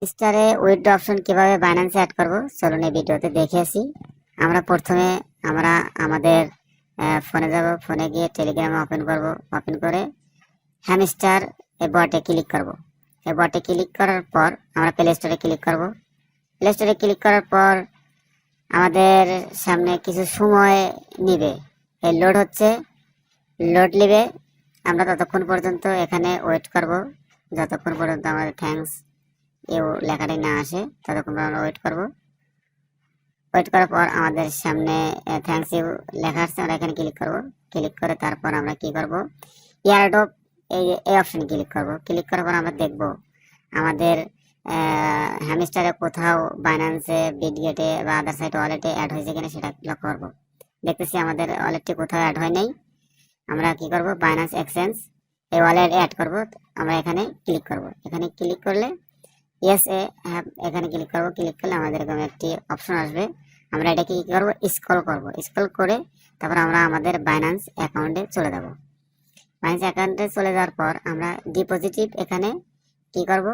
স্টারে withdraw option কিভাবে বাইন্যান্সে add করব চলুন এই ভিডিওতে দেখে আসি। আমরা প্রথমে আমাদের ফোনে যাব, ফোনে গিয়ে টেলিগ্রামে ওপেন করব। ওপেন করে হ্যামস্টার এই বটে ক্লিক করব। এই বটে ক্লিক করার পর আমরা প্লে স্টোরে ক্লিক করব। প্লে স্টোরে ক্লিক করার পর আমাদের সামনে কিছু সময় নিবে, এই লোড হচ্ছে, লোড নেবে। আমরা ততক্ষণ পর্যন্ত এখানে ওয়েট করব, যতক্ষণ পর্যন্ত আমাদের থ্যাঙ্কস এই লেখাটি না আসে ততক্ষণ আমরা ওয়েট করব। ওয়েট করার পর আমাদের সামনে থ্যাঙ্কস ইউ লেখা আসছে, আমরা এখানে ক্লিক করব। ক্লিক করে তারপর আমরা কি করব, এয়ারড্রপ এই অপশনে ক্লিক করব। ক্লিক করার পর আমরা দেখব আমাদের হ্যামস্টারে কোথাও বাইন্যান্সে, বিটগেটে বা আদার সাইট ওয়ালেটে অ্যাড হয়েছে কিনা সেটা লক্ষ্য করব। দেখতেছি আমাদের ওয়ালেটটি কোথাও অ্যাড হয় নাই। আমরা কি করব, বাইন্যান্স এক্সচেঞ্জ এই ওয়ালেট অ্যাড করব। আমরা এখানে ক্লিক করব। এখানে ক্লিক করলে ইয়েস এখানে ক্লিক করব। ক্লিক করলে আমাদের এরকম একটি অপশন আসবে। আমরা এটাকে কি করব, স্ক্রল করব। স্ক্রল করে তারপর আমরা আমাদের বাইন্যান্স অ্যাকাউন্টে চলে যাব। বাইন্যান্স অ্যাকাউন্টে চলে যাওয়ার পর আমরা ডিপোজিটিভ এখানে কি করব,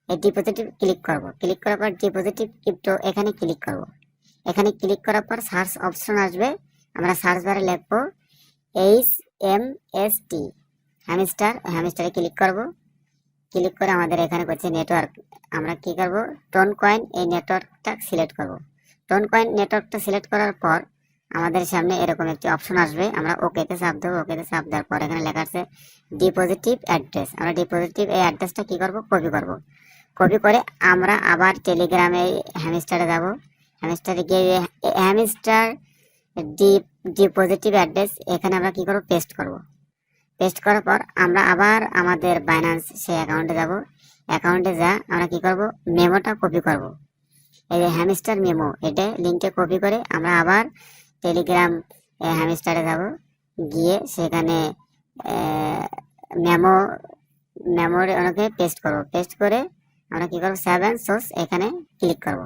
এই ডিপোজিটিভ ক্লিক করব। ক্লিক করার পর ডিপোজিটিভ ক্রিপ্টো এখানে ক্লিক করব। এখানে ক্লিক করার পর সার্চ অপশন আসবে। আমরা সার্চ বারে লিখব HMST হ্যামস্টারে ক্লিক করব। ক্লিক করে আমাদের এখানে করছে নেটওয়ার্ক। আমরা কি করব, টোন কয়েন এই নেটওয়ার্কটা সিলেক্ট করব। টোন কয়েন নেটওয়ার্কটা সিলেক্ট করার পর আমাদের সামনে এরকম একটি অপশন আসবে। আমরা ওকেতে চাপ দেবো। ওকেতে চাপ দেওয়ার পর এখানে লেখা আছে ডিপোজিটিভ অ্যাড্রেস। আমরা ডিপোজিটিভ এই অ্যাড্রেসটা কি করব, কপি করব। কপি করে আমরা আবার টেলিগ্রামে হ্যামস্টারে যাব। হ্যামস্টারে গিয়ে হ্যামস্টার ডিপোজিটিভ অ্যাড্রেস এখানে আমরা কি করব, পেস্ট করব। পেস্ট করার পর আমরা আবার আমাদের বাইন্যান্স সেই অ্যাকাউন্টে যাব। অ্যাকাউন্টে যা আমরা কি করব, মেমোটা কপি করব। এই যে হ্যামস্টার মেমো, এটা লিঙ্কে কপি করে আমরা আবার টেলিগ্রাম হ্যামস্টারে যাব। গিয়ে সেখানে মেমো মেমোর অনেকে পেস্ট করব। পেস্ট করে আমরা কি করব, সেভ এন্ড সোর্স এখানে ক্লিক করব।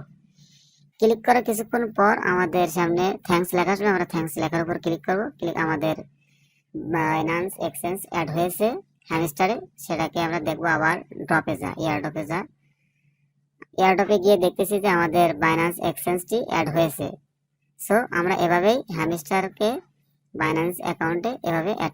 ক্লিক করার কিছুক্ষণ পর আমাদের সামনে থ্যাঙ্কস লেখা আসবে। আমরা থ্যাঙ্কস লেখার উপর ক্লিক করব। ক্লিক আমাদের বাইন্যান্স এক্সচেঞ্জ অ্যাড হয়েছে হ্যামস্টারে, সেটাকে আমরা দেখবো আবার ড্রপে যা, এয়ারড্রপে যা। এয়ারড্রপে গিয়ে দেখতেছি যে আমাদের বাইন্যান্স এক্সচেঞ্জটি অ্যাড হয়েছে। সো আমরা এভাবেই হ্যামস্টারকে বাইন্যান্স অ্যাকাউন্টে এভাবে অ্যাড